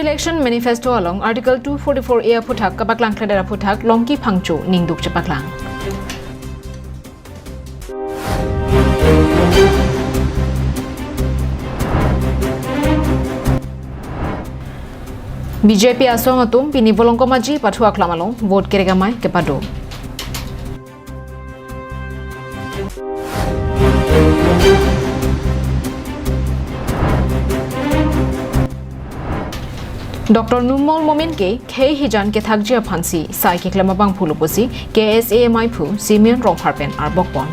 Election Manifesto along Article 244A Puthak Kapaklang Kladera Puthak Longki Phangchu Ningduk Chapaklang. BJP asong atum pinibolong komaji pathuak lamalong vote keregamai kepado. Dr. Numol Momin ke K Hijan ke Thakjia Phansi Sai ke Klamabang Phuluposi KSAMI Phu Simeon Rongharpen Arbokpon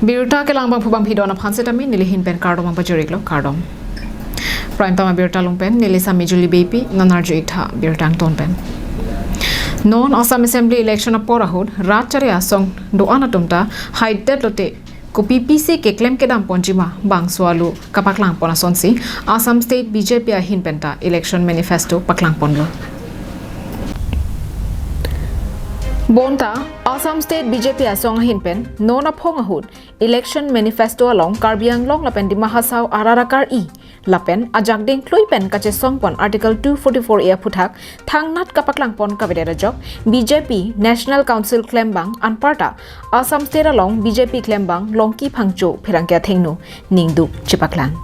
Birta ke Langbang Phubang Phidona Phansetami Nilihin Pen Kardom Bajuriklo Kardom Prime Tama Birta Lungpen Nilisa Mijuli Baby Nanarju Itha Birtang Tonpen Non Assam Assembly election of Porahud Ratcharia Song Doanatumta Haidet Lote Kopi PC ke claim ke dam ponjima bang swalu kapaklang pona sonsi Assam State BJP ahin penta election manifesto paklang ponlo Bonta Assam State BJP asong ahin pen nona phongahud election manifesto along Karbiang long lapen di mahasau ararakar I lapen ajak ding klui pen kache songpon article 244A Puthak thangnat kapaklang pon kabedera jok BJP National Council claim bang anparta Assam State along BJP claim bang longki phangcho pherangkya thengnu ningduk chipaklang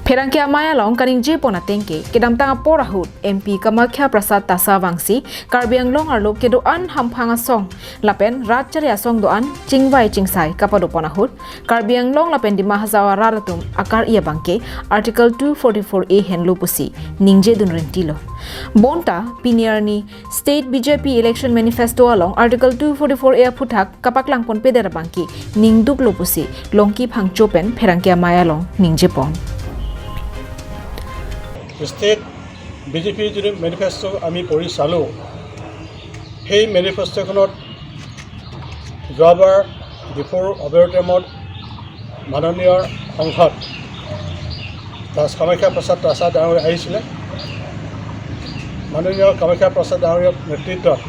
Pherangkya maya long kaning je pona tengke kedamtanga porahut MP Kamakhya Prasad Tasawangsi Karbiang long arlo kedo an hamphanga song lapen ratcharia song do an chingwai chingsai kapado ponahut Karbiang long lapen di mahazawa raratum akar ia bangke article 244A henlo pusi ningje dunrentilo Bonta Piniarni State BJP election manifesto along article 244A Puthak kapaklang pon pedera bangki ningduk lopusi longki phangchopen pherangkya maya long ningje pon State BJP যদি manifesto আমি পঢ়ি চালোঁ সেই মেনিফেষ্টোখনত যোৱাবাৰ ডিফুৰ অবৈধমত মাননীয় সংসদ কামাখ্যা প্ৰসাদ তাছা ডাঙৰীয়া আহিছিলে মাননীয় কামাখ্যা প্ৰসাদ ডাঙৰীয়াৰ নেতৃত্বত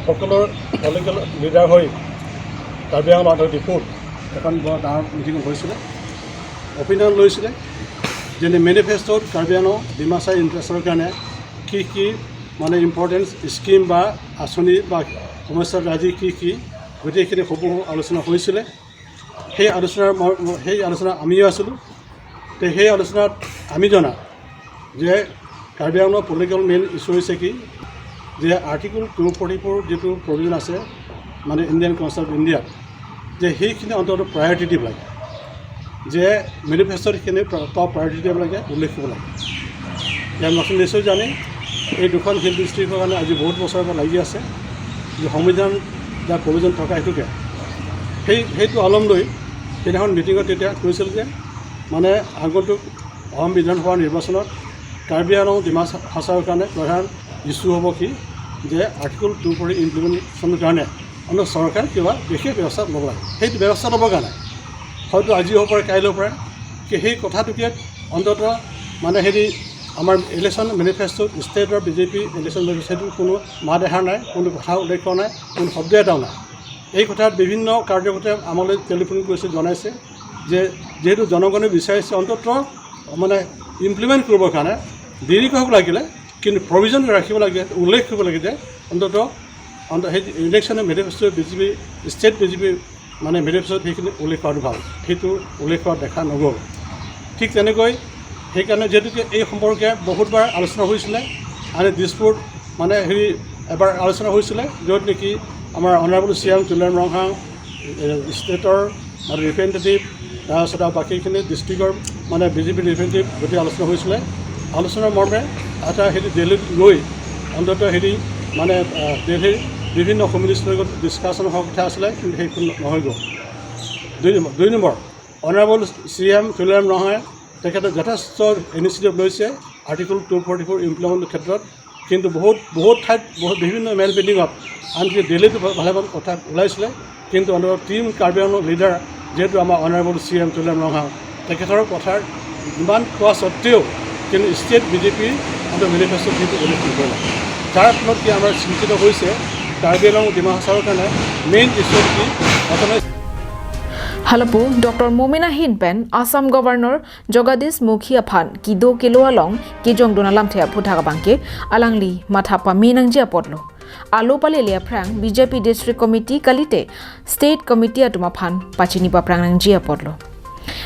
সকলো পলিটিকেল লিডাৰ হৈ কাৰ্বি আংলং আৰু ডিফুত এখন বৰ ডাঙৰ মিটিং হৈছিলে অপিনিয়ন লৈছিলে যেনে মেনিফেষ্টোত কাৰ্বি আংলং ডিমাচা ইণ্টাৰেষ্টৰ কাৰণে কি মানে ইম্পৰ্টেঞ্চ স্কিম বা আঁচনি বা সমস্যাৰ ৰাজি কি গোটেইখিনি সমূহ আলোচনা হৈছিলে সেই আলোচনা আমিও আছিলোঁ তো সেই আলোচনাত আমি জনা যে কাৰ্বি আংলঙৰ পলিটিকেল মেইন ইছ্যু হৈছে কি যে আৰ্টিকল 244 যিটো প্ৰভিজন আছে মানে ইণ্ডিয়ান কনষ্টিটিউশ্যন অফ ইণ্ডিয়াত যে সেইখিনি অন্তত প্ৰায়ৰিটি দিব লাগে যে মেনিফেষ্টোত সেইখিনি টপ প্ৰায়ৰিটি দিব লাগে উল্লেখ কৰিব লাগে ইয়াৰ নতুন নিশ্চয় জানে এই দুখন হিল ডিষ্ট্ৰিক্টৰ কাৰণে আজি বহুত বছৰৰ পৰা লাগি আছে যে সংবিধান যাৰ প্ৰভিজন থকা হেতুকে সেইটো আলম লৈ সেইদিনাখন মিটিঙত তেতিয়া কৈছিল যে মানে আগন্তুক অসম বিধানসভা নিৰ্বাচনত কাৰ্বি আংলং ডিমা হাছাওৰ কাৰণে প্ৰধান ইছ্যু হ'ব কি যে আৰ্টিকল 244 ইমপ্লিমেণ্টেশ্যনৰ কাৰণে অন্য চৰকাৰে কিবা বিশেষ ব্যৱস্থা ল'ব লাগে সেইটো ব্যৱস্থা ল'বৰ কাৰণে হয়তো আজি হ'ব পাৰে কাইলৈ হ'ব পাৰে কি সেই কথাটোকে অন্তত মানে হেৰি আমাৰ ইলেকশ্যন মেনিফেষ্টোত ষ্টেটৰ বিজেপি ইলেকশ্যন মেনিফেষ্টোত কোনো মাত দেখা নাই কোনো কথা উল্লেখ কৰা নাই কোনো শব্দ এটাও নাই এই কথাত বিভিন্ন কাৰ্যকৰ্তাই আমালৈ টেলিফোন কৰিছে জনাইছে যে যেহেতু জনগণে বিচাৰিছে অন্তত মানে ইমপ্লিমেণ্ট কৰিবৰ কাৰণে দেৰিকৈ হ'ব লাগিলে কিন্তু প্ৰভিজন ৰাখিব লাগে উল্লেখ কৰিব লাগে যে অন্তত সেই election manifesto BJP state BJP মানে মেনিফেষ্টোত সেইখিনি উল্লেখ কৰাটো ভাল সেইটো উল্লেখ কৰা দেখা নগ'ল ঠিক তেনেকৈ সেইকাৰণে যিহেতুকে এই সম্পৰ্কে বহুতবাৰ আলোচনা হৈছিলে আৰু দিছপুৰত মানে হেৰি এবাৰ আলোচনা হৈছিলে য'ত নেকি আমাৰ অনাৰেবল CM তুলাৰাম ৰংহাং ষ্টেটৰ আৰু ৰিপ্ৰেজেণ্টেটিভ তাৰপিছত আৰু বাকীখিনি ডিষ্ট্ৰিক্টৰ মানে বিজেপি ৰিপ্ৰেজেণ্টেটিভ গোটেই আলোচনা হৈছিলে আলোচনাৰ মৰ্মে এটা হেৰি দিল্লীত গৈ অন্ততঃ হেৰি মানে দিল্লীৰ বিভিন্ন কমিউনিষ্টৰ লগত ডিছকাশ্যন হোৱাৰ কথা আছিলে কিন্তু সেইটো নহয় গ'ল দুই নম্বৰ অনাৰেবল CM তুলাৰাম ৰংহাঙে তেখেতে যথেষ্ট ইনিচিয়েটিভ লৈছে আৰ্টিকল 244 ইমপ্লিমেণ্টৰ ক্ষেত্ৰত কিন্তু বহুত ঠাইত বিভিন্ন মেল মিটিঙত আনকি দিল্লীতো ভালেমান কথা ওলাইছিলে কিন্তু অন্তত টিম কাৰ্বি আংলং লিডাৰ যিহেতু আমাৰ অনাৰেবল CM তুলাৰাম ৰংহাং তেখেতৰ কথাৰ ইমান কোৱা স্বত্তেও কিন্তু ষ্টেট বিজেপি মেনিফেষ্টোত সেইটো উল্লেখ নকৰিলে যাৰ ফলত কি আমাৰ চিন্তিত হৈছে কাৰ্বি আংলং ডিমা হাছাওৰ কাৰণে মেইন ইছ্যু কি প্ৰথমে Halapu Dr. Momina Hinpen Assam Governor Jagadish Mukhia Phan Kido Kilo Along Kijong Donalam Thea Phuthaga Bangke Alangli Mathapa Minangjia Podlo Alo Palelia Prang BJP District Committee Kalite State Committee Atuma Phan Pachinipa Prangngjia Podlo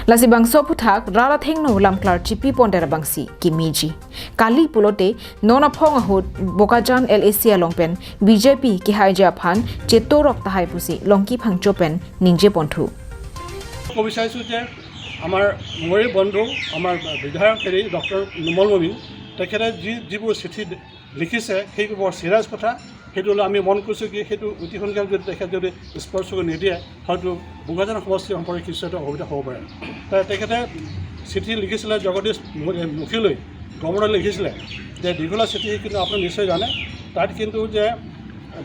Lasi bangso puthak rara thengno lamklar chipi pondera bangsi kimiji kali pulote nona phong ahut bokajan LAC alongpen BJP ki haija phan chetorok tahai pusi longki phangchopen ningje ponthu বিচাৰিছোঁ যে আমাৰ মৰি বন্ধু আমাৰ বিধায়ক হেৰি doctor Numal মমিন তেখেতে যিবোৰ চিঠি লিখিছে সেইবোৰ বৰ চিৰিয়াছ কথা সেইটো আমি মন কৰিছোঁ কি সেইটো অতি সোনকালে যদি তেখেতে যদি স্পৰ্শ নিদিয়ে হয়তো বোকাজান সমষ্টি সম্পৰ্কে কিছু এটা অসুবিধা হ'ব পাৰে তেখেতে চিঠি লিখিছিলে জগদীশ মুখীলৈ গভৰ্ণৰলৈ লিখিছিলে যে দীঘলীয়া চিঠি কিন্তু আপুনি নিশ্চয় জানে তাত কিন্তু যে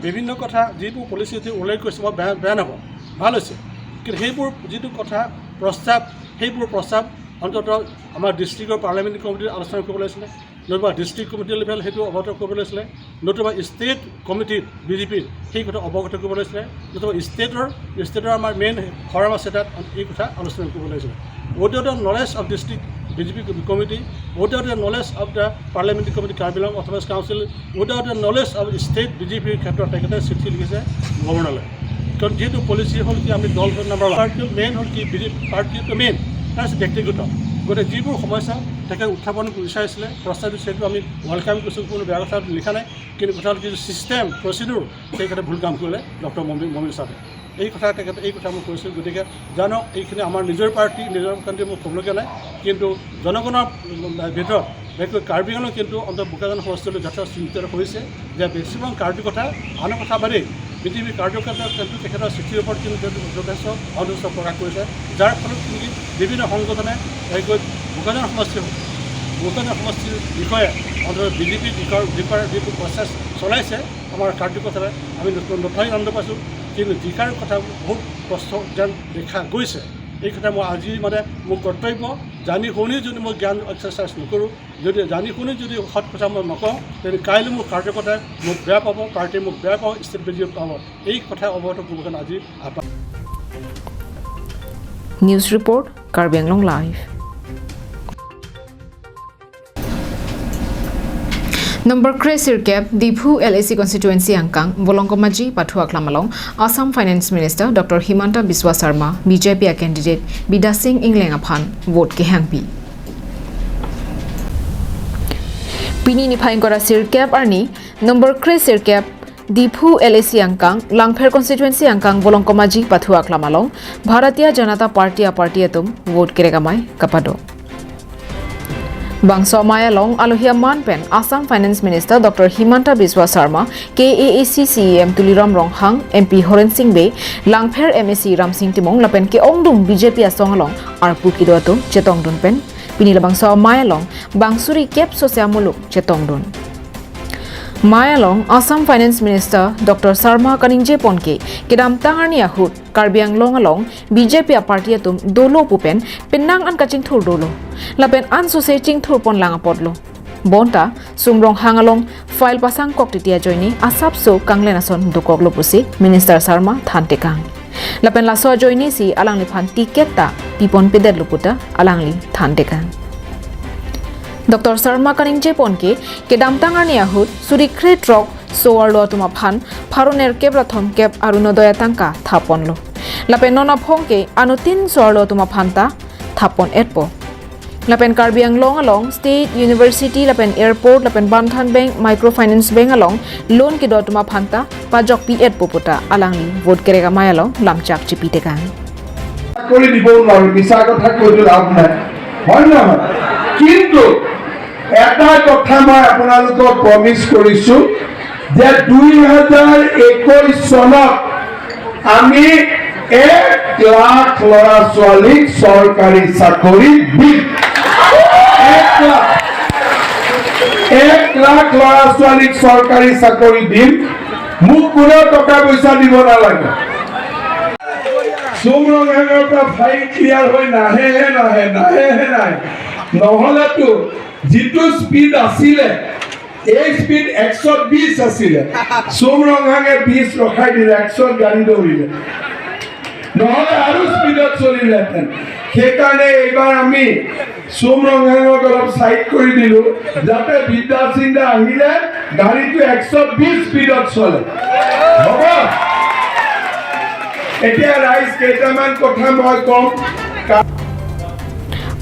বিভিন্ন কথা যিবোৰ পলিচি উল্লেখ কৰিছে মই বেয়া নাপাওঁ ভাল হৈছে কিন্তু সেইবোৰ যিটো কথা প্ৰস্তাৱ সেইবোৰ প্ৰস্তাৱ অন্ততঃ আমাৰ ডিষ্ট্ৰিক্টৰ পাৰ্লামেণ্টাৰী কমিটিত আলোচনা কৰিব লাগিছিলে নতুবা ডিষ্ট্ৰিক্ট কমিটি লেভেল সেইটো অৱগত কৰিব লাগিছিলে নতুবা ষ্টেট কমিটিত বিজেপিৰ সেই কথা অৱগত কৰিব লাগিছিলে নতুবা ষ্টেটৰ আমাৰ মেইন ফৰাম আছে তাত এই কথা আলোচনা কৰিব লাগিছিলে without the knowledge of district BJP committee without the knowledge of the parliamentary committee Karbi Anglong authorise council without the knowledge of state বিজেপিৰ ক্ষেত্ৰত তেখেতে চিঠি লিখিছে গভৰ্ণৰলৈ কাৰণ যিহেতু পলিচি হ'ল কি আমি দল নাম্বাৰ পাৰ্টিটো মেইন হ'ল কি বিজেপি পাৰ্টিটো মেইন তাৰ হৈছে ব্যক্তিগত গতিকে যিবোৰ সমস্যা তেখেতে উত্থাপন বিচাৰিছিলে প্ৰস্তাৱ দিছে সেইটো আমি ৱেলকাম কৰিছোঁ কোনো বেয়া কথা লিখা নাই কিন্তু কথা হ'ল কি চিষ্টেম প্ৰচিডিউৰ তেখেতে ভুল কাম কৰিলে ডক্টৰ মমিন চাহে এই কথা তেখেতে এই কথা মই কৈছোঁ গতিকে জানক এইখিনি আমাৰ নিজৰ পাৰ্টি নিজৰ কাণ্ট্ৰি মোক ক'বলগীয়া নাই কিন্তু জনগণৰ ভিতৰত বিশেষকৈ কাৰ্বি আংলং কিন্তু অন্তত বোকাজান সমষ্টিলৈ যথেষ্ট চিন্তিত হৈছে যে বেছিভাগ কাৰ্বিৰ কথা আন কথা বাদেই বিজেপি কাৰ্যকৰ্তাৰ কিন্তু তেখেতৰ চিঠিৰ ওপৰত কিন্তু যথেষ্ট অসন্তুষ্ট প্ৰকাশ কৰিছে যাৰ ফলত নেকি বিভিন্ন সংগঠনে বিশেষকৈ বোকাজান সমষ্টিৰ বিষয়ে অন্তত বিজেপিৰ যিটো প্ৰচেছ চলাইছে আমাৰ কাৰ্যকৰ্তাৰে আমি নথৈ আনন্দ পাইছোঁ কিন্তু জিকাৰ কথা বহুত কষ্ট যেন দেখা গৈছে এই কথা মই আজি মানে মোৰ কৰ্তব্য জানি শুনি যদি মই জ্ঞান এক্সাৰচাইজ নকৰোঁ যদি জানি শুনি যদি সৎ কথা মই নকওঁ তেন্তে কাইলৈ মোৰ কাৰ্যকৰ্তাই মোক বেয়া পাব পাৰ্টিয়ে মোক বেয়া পাব ষ্টেট বিজেপি পাব এই কথা অৱগত কৰিব কাৰণে আজি আহ্বান news report Karbi Anglong live Number Cresir Cap Diphu LAC constituency Angkang Bolongkomaji Pathua Klamalong Assam Finance Minister Dr. Himanta Biswa Sarma BJP candidate Bida Singh Inglenga Phan vote ke hangpi Pini ni phain kora Sir Cap arni Number Cresir Cap Diphu LAC Angkang Langpher constituency Angkang Bolongkomaji Pathua Klamalong Bharatiya Janata Party Apartiyatum vote keregamai kapado Bangso Mayalong Alohia Manpen Assam Finance Minister Dr. Himanta Biswa Sarma KAAC CEM Tuliram Ronghang MP Horen Singh Be Langpher MSC Ram Singh Timong Lapen ke Ongdum BJP Asongalong Arpu Kidoato Chetongdun Pen Pinila Bangso Mayalong Bangsuri Kep Sosya Muluk Chetongdun Mayalong Assam Finance Minister Dr. Sarma Kaningje Ponke Kedam Tangarni Ahut Karbi Anglong Along BJP Apartiyatum Dolo Pupen Penang An Kaching Thur Dolo Lapen An Suseching Thur Pon Langa Podlo Bonta Sumrong Hangalong File Pasang Kok Titia Joini Asap So Kanglenason Dukoglo Pusi Minister Sarma Thantekang Lapen Laso Joini Si Alangli Phan Tiketa Pipon Peder Luputa Alangli Thantekang Dr. Sarma Kaningje Ponke Kedam Tangarni Ahut Surikre Trok Soarlo Tuma Phan Pharoner Kebrathom Kep Arunodoya Tangka Thaponlo Lapen Nona Phongke Anutin Soarlo Tuma Phanta Thapon Etpo Lapen Karbi Anglong along State University Lapen Airport Lapen Banthan Bank Microfinance Bank along Loan Kido Tuma Phanta Pajok P Etpo Puta Alangli Vote Kerega Mayalong Lamchak Chipitekan Kori dibo naru bisa kotha koitu lab nai hoy na kintu এটা কথা মই আপোনালোকক প্ৰমিস কৰিছো যে 2021 চনত আমি 1 লাখ ল'ৰা ছোৱালীক চৰকাৰী চাকৰি দিম 1 লাখ ল'ৰা ছোৱালীক চৰকাৰী চাকৰি দিম মোক কোনো টকা পইচা দিব নালাগে সুমৰঙৰ পৰা ফাইল ক্লিয়াৰ হৈ নাহে নাই নহলেতো যিটো স্পীড আছিলে এই স্পীড 120 আছিলে সুমৰঙে 20 ৰখাই দিলে 100 গাড়ী দৌৰিলে নহলে আৰু স্পীডত চলিলেহেঁতেন সেইকাৰণে এইবাৰ আমি চুমৰঙাঙক অলপ চাইড কৰি দিলো যাতে বিদ্যা চিন্তা আহিলে গাড়ীটো 120 স্পীডত চলে হ'ব এতিয়া ৰাইজ কেইটামান কথা মই কম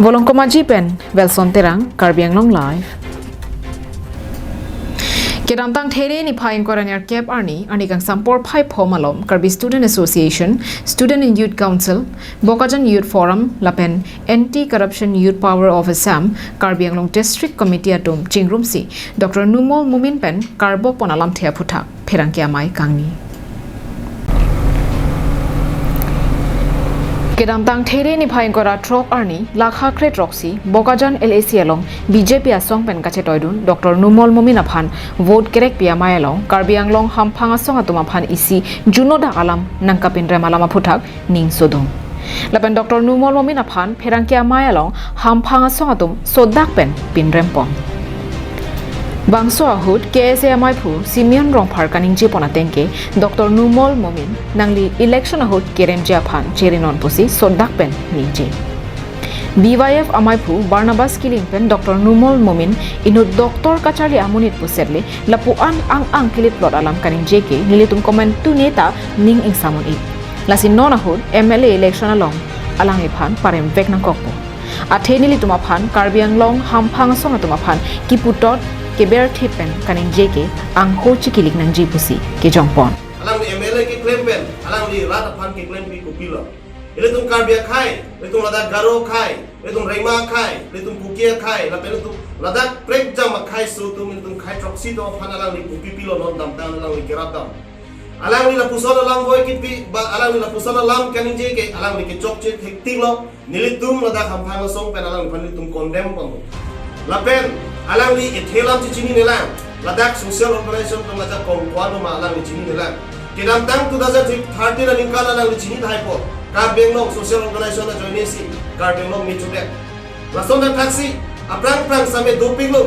Volongkomaji pen Velson Terang Karbi Anglong Live. Kedam tang there ni phaing koranir kep arni kang sampor phai phomalom Karbi Student Association, Student and Youth Council, Bokajan Youth Forum, Lapen Anti Corruption Youth Power of Assam, Karbi Anglong District Committee atum Chingrum si Dr. Numol Mumin pen Karbo ponalam thea phuthak pherangke amai kangni. Kedam tang there ni phaing kora trok arni lakha kre troksi Bokajan LAC along BJP asong pen kache toidun Dr. Numol Mumin aphan vote kerek pia mai along Karbi Anglong hamphang asong atuma phan isi juno da alam nangkapin remalama phuthak ning sodong lapen Dr. Numol Mumin aphan pherangke mai along hamphang asong atum sodak pen pin rempon Bangso ahut KSAMI phu Simeon Rongphar kaningji ponatengke Dr. Numol Mumin nangli election ahut keremji aphan cherinon pusi sodak pen ningji BYF amai phu Barnabas Kiling pen Dr. Numol Mumin inu doktor kachali amunit puserle lapu ang kilit plot alam kaningji ke nilitum comment tu neta ning ing samun it lasin non ahut MLA election along alang iphan parem vek nang kokpo athe nilitum aphan Karbi Anglong hamphang song atum aphan kiputot keber thipen kaning jeke ang ho chikilik nang jipusi ke jongpon alang ni MLA ke claim pen alang ni rat aphan ke claim bi kupilo ile tum Karbia khai ile tum lada garo khai ile tum Raima khai ile tum Kukia khai la pen tum lada prek jam khai su tum ile tum khai troxy to aphan alang ni kupipilo non dam tan alang ni keratam alang ni la pusona lam boy ki pi alang ni la pusona lam kaning jeke alang ni ke chok che thik lo nilitum lada hamphang song pen alang ni phan tum condemn pon la pen alang ni ethelam chi chini nelang ladak social organization tum ladak kongkwano ma alang ni chini nelang kedam tang 2013 aning kala alang ni chini thai po Karbi Anglong social organization na join si Karbi Anglong mi chutek lason na taxi aprang same doping lo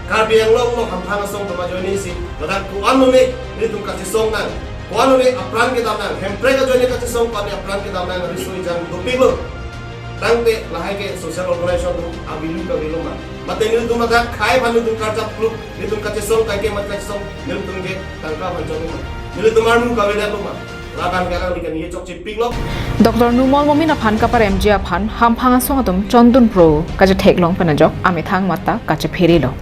Karbi Anglong lo hamphang song to ma join si ladak ku anu ne ni tum ka song nang ku anu ne aprang ke dam nang hempre ka join ka song pa ni aprang ke dam nang risoi jang doping lo tangte lahai ke social organization tu abilu ka biluma mate nil tum ada khai banu tum karja group ni tum kache song kai ke mat kache song nil tum ge tangka banjong nil tum armu ka bela luma laban ka ni kan ye chok chip ping lo Dr. Numol Mumin aphan kapar MJ aphan hamphang song atum chondun pro kaje theklong panajok ame thang mata kache pherilo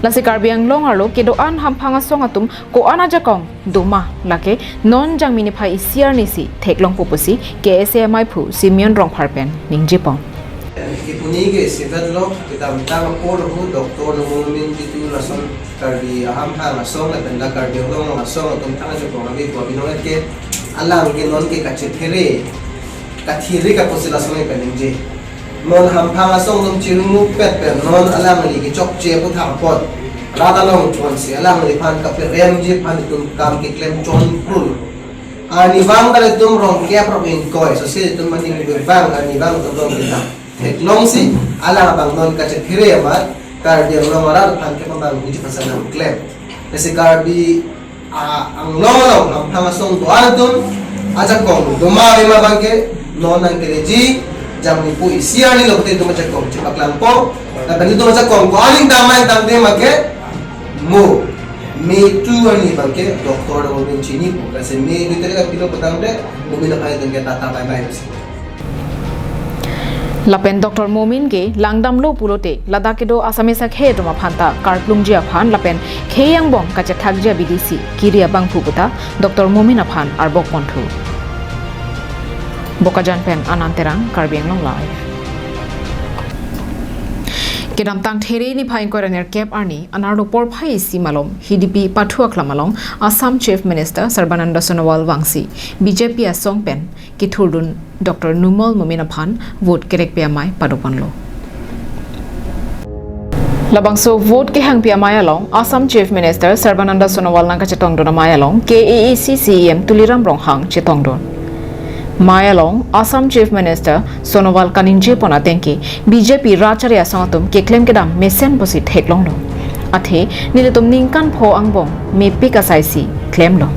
lasi Karbi Anglong arlo kedo an hamphang song atum ko anaja kong duma lake non jangmini phai isiar nisi theklong popusi KSAMI phu Simeon Rongphar pen ningjipong Ipuni ke sidat lo kita tang por hu Dr. Numol Mumin itu lason Karbi hamphang asong la benda Karbi Anglong asong atum thang jo ko abi ko binoet ke alang ke non ke kache phere kathiri ka posila sone peningje non hamphang asong tum chirungu pet non alang li ke chok che pu thang pot rada long chon se alang li phan ka pe rem je phan tum kam ke klem chon prul ani wang dale tum rong ke province ko so se tum maning be bang ani wang tum rong kita ek long si alang bang non ka che phire amat Karbi Anglong aral phan ke bang ni pasal nam klem ese Karbi ang long hamphang asong to adun aja kong dumari mabangke non ang teleji jam ni pu isiani lo te tuma chakong chipak lampo na bani tuma chakong ko aling damai tamde make mo me tu ani bangke doktor do bin chini pu kasi me bitere ka pilo patang de mumina pai denge tata bai bai lapen Dr. Mumin ge langdam lo pulote ladakedo asamesa khe toma phanta karplungji aphan lapen kheyang bom kache thakja BDC kiria bangphu puta Dr. Mumin aphan arbok ponthu Bokajan pen ananterang Karbi Anglong Live kedam tang there ni phain koraner kep arni anardo por phai simalom HDP pathua klamalong Assam Chief Minister Sarbananda Sonowal Wangsi BJP asong pen kithurdun Dr. Numol Mumin aphan vote kerek pe amai padopanlo labangso vote ke hang pe amai along Assam Chief Minister Sarbananda Sonowal nang ka chetong don amai along KAAC CEM Tuliram Ronghang chetong don Mayalong Assam Chief Minister Sonowal Kaninje Ponatenki BJP Racharya Sangatum ke claim kedam mesen posi theklong lo athe nilitum ningkan pho angbong me pika saisi claim lo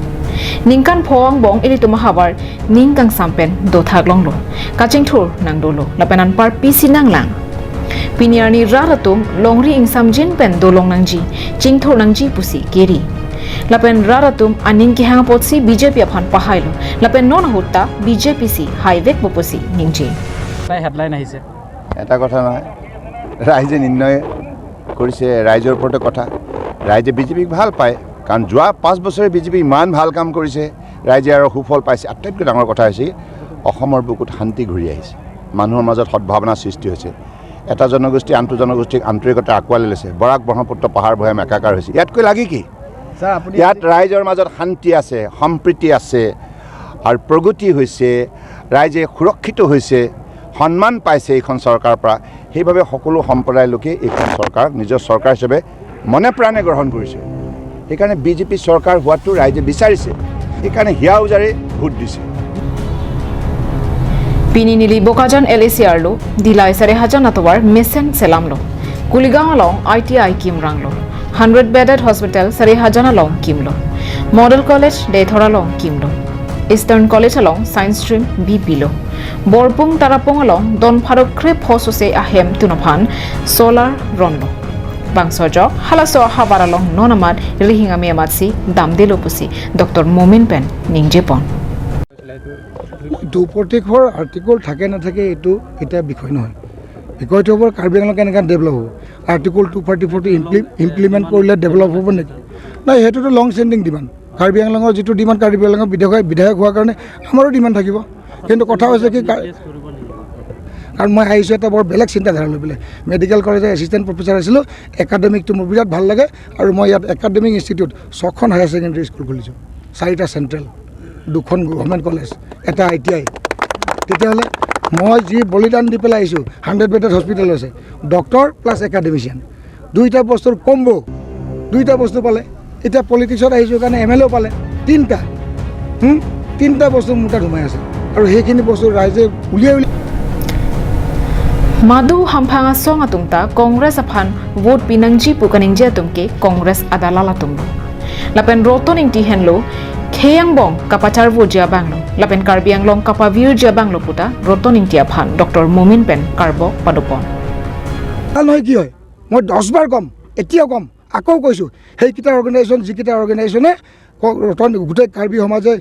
ningkan phowang bong ilitu mahabar ningkang sampen do thaglong lo kaching thur nang dolo lapenan par pisi nang lang piniarni raratum longri ingsam jin pen dolong nangji chingthor nangji pusi keri lapen raratum aning ki hang potsi BJP aphan pahailo lapen non hutta BJP si highway poposi ningji তাই headline আহিছে এটা কথা নহয় ৰাইজে নিৰ্ণয় কৰিছে ৰাইজৰ ওপৰতে কথা ৰাইজে বিজেপিক ভাল পায় কাৰণ যোৱা 5 বছৰে বিজেপি ইমান ভাল কাম কৰিছে ৰাইজে আৰু সুফল পাইছে আটাইতকৈ ডাঙৰ কথা হৈছে অসমৰ বুকুত শান্তি ঘূৰি আহিছে মানুহৰ মাজত সদ্ভাৱনা সৃষ্টি হৈছে এটা জনগোষ্ঠী আনটো জনগোষ্ঠীক আন্তৰিকতা আঁকোৱালি লৈছে বৰাক ব্ৰহ্মপুত্ৰ পাহাৰ ভৈয়াম একাকাৰ হৈছে ইয়াতকৈ লাগি কি ইয়াত ৰাইজৰ মাজত শান্তি আছে সম্প্ৰীতি আছে আৰু প্ৰগতি হৈছে ৰাইজে সুৰক্ষিত হৈছে সন্মান পাইছে এইখন চৰকাৰৰ পৰা সেইভাবে সকলো সম্প্ৰদায়ৰ লোকে এইখন চৰকাৰক নিজৰ চৰকাৰ হিচাপে মনে প্ৰাণে গ্ৰহণ কৰিছে সেইকাৰণে বিজেপি চৰকাৰ হোৱাটো ৰাইজে বিচাৰিছে সেইকাৰণে হিয়া উজাৰে ভোট দিছে Pini nili bokajan LACR lo dilai sare hajan atowar mesen selam lo Kuligang along ITI kim rang lo 100 bedded hospital sare hajan along kim lo Model College Dethora along kim lo Eastern College along Science Stream BP lo Borpung Tarapung along Don Pharok Krip Hosose ahem tunaphan Solar Ron lo Bangsojok halaso habar along nonamad rihingami amatsi damdelo pusi Dr. Momin Pen Ningjepon দুপৰ্টিকৰ article থাকে নাথাকে এইটো এটা বিষয় নহয় বিষয়টো হ'ব কাৰ্বি আংলং কেনেকৈ ডেভেলপ হ'ব আৰ্টিকল 244টো ইমপ্লিমেণ্ট কৰিলে ডেভেলপ হ'ব নেকি নাই সেইটোতো লং ষ্টেণ্ডিং ডিমাণ্ড কাৰ্বি আংলঙৰ যিটো ডিমাণ্ড কাৰ্বি আংলঙৰ বিধায়ক হোৱাৰ কাৰণে আমাৰো ডিমাণ্ড থাকিব কিন্তু কথা হৈছে কি কাৰণ মই আহিছোঁ এটা বৰ বেলেগ চিন্তাধাৰা লৈ পেলাই মেডিকেল কলেজৰ এছিষ্টেণ্ট প্ৰফেচাৰ আছিলোঁ একাডেমিকটো মোৰ বিৰাট ভাল লাগে আৰু মই ইয়াত একাডেমিক ইনষ্টিটিউট 6খন হায়াৰ ছেকেণ্ডেৰী স্কুল খুলিছোঁ 4টা চেণ্ট্ৰেল 2খন গভৰ্ণমেণ্ট কলেজ এটা ITI তেতিয়াহ'লে মই যি বলিদান দি পেলাই আহিছোঁ 100 বেডেড হস্পিটেল আছে ডক্টৰ প্লাছ একাডেমিচিয়ান দুইটা বস্তুৰ কম্বো দুইটা বস্তু পালে এতিয়া পলিটিক্সত আহিছোঁ কাৰণে MLA পালে তিনিটা বস্তু মোৰ তাত সোমাই আছে আৰু সেইখিনি বস্তু ৰাইজে উলিয়াই Madu hampanga songa tungta Congress aphan vote pinangji pukaningje tumke Congress adalala tumlo lapen rotoning ti henlo kheyang bong kapachar vojia banglo lapen karbi anglong kapavir jia banglo puta rotoning ti aphan Dr. Momin Pen karbo padopon ভাল নহয় কি হয় মই 10 বাৰ কম এতিয়াও কম আকৌ কৈছোঁ সেইকেইটা organisation যিকেইটা অৰ্গেনাইজেশ্যনে গোটেই কাৰ্বি সমাজে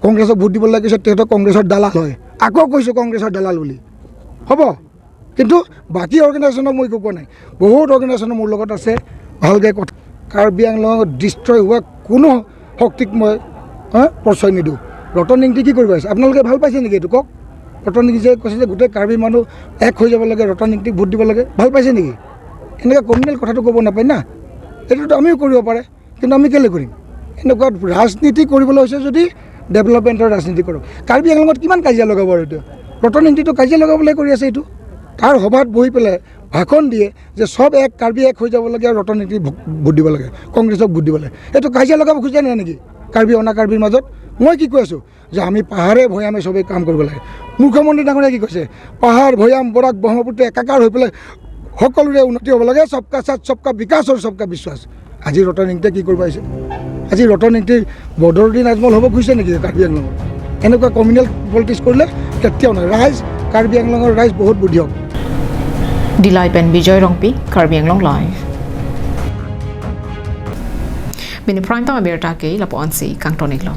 কংগ্ৰেছক ভোট দিব লাগিছে তেহেঁতক কংগ্ৰেছৰ দালাল হয় আকৌ কৈছোঁ কংগ্ৰেছৰ দালাল বুলি হ'ব কিন্তু বাকী অৰ্গেনাইজেশ্যনক মই একো কোৱা নাই বহুত অৰ্গেনাইজেশ্যন মোৰ লগত আছে ভালকৈ কথা কাৰ্বি আংলঙত ডিষ্ট্ৰয় হোৱা কোনো শক্তিক মই প্ৰশ্ৰয় নিদিওঁ ৰতনিংটি কি কৰিব আছে আপোনালোকে ভাল পাইছে নেকি এইটো কওক ৰতনিং যে কৈছে যে গোটেই কাৰ্বি মানুহ এক হৈ যাব লাগে ৰতনিংটিক ভোট দিব লাগে ভাল পাইছে নেকি এনেকৈ কমিউনেল কথাটো ক'ব নাপায় না এইটোতো আমিও কৰিব পাৰে কিন্তু আমি কেলৈ কৰিম এনেকুৱা ৰাজনীতি কৰিবলৈ হৈছে যদি ডেভেলপমেণ্টৰ ৰাজনীতি কৰক কাৰ্বি আংলঙত কিমান কাজিয়া লগাব আৰু এইটো ৰতনিংটিটো কাজিয়া লগাবলৈ কৰি আছে এইটো তাৰ সভাত বহি পেলাই ভাষণ দিয়ে যে সব এক কাৰ্বি এক হৈ যাব লাগে আৰু ৰতনিংটি ভোট দিব লাগে কংগ্ৰেছক ভোট দিব লাগে এইটো কাজিয়া লগাব খোজে নাই নেকি কাৰ্বি অনা কাৰ্বিৰ মাজত মই কি কৈ আছোঁ যে আমি পাহাৰে ভৈয়ামে চবেই কাম কৰিব লাগে মুখ্যমন্ত্ৰী ডাঙৰীয়া কি কৈছে পাহাৰ ভৈয়াম বৰাক ব্ৰহ্মপুত্ৰ একাকাৰ হৈ পেলাই সকলোৰে উন্নতি হ'ব লাগে সবকা সাথ সবকা বিকাশ আৰু সবকা বিশ্বাস আজি ৰতনিংটিয়ে কি কৰিব আহিছে আজি ৰতনিংটি বদৰুদ্দিন আজমল হ'ব খুজিছে নেকি কাৰ্বি আংলঙত এনেকুৱা কমিউনেল পলিটিক্স কৰিলে কেতিয়াও নহয় ৰাইজ কাৰ্বি আংলঙৰ ৰাইজ বহুত বুদ্ধিয়ক Dilai Pen Bijoy Rongpi Karbi Anglong Live Bini prime time berta ke lapo ansi kang tonik lo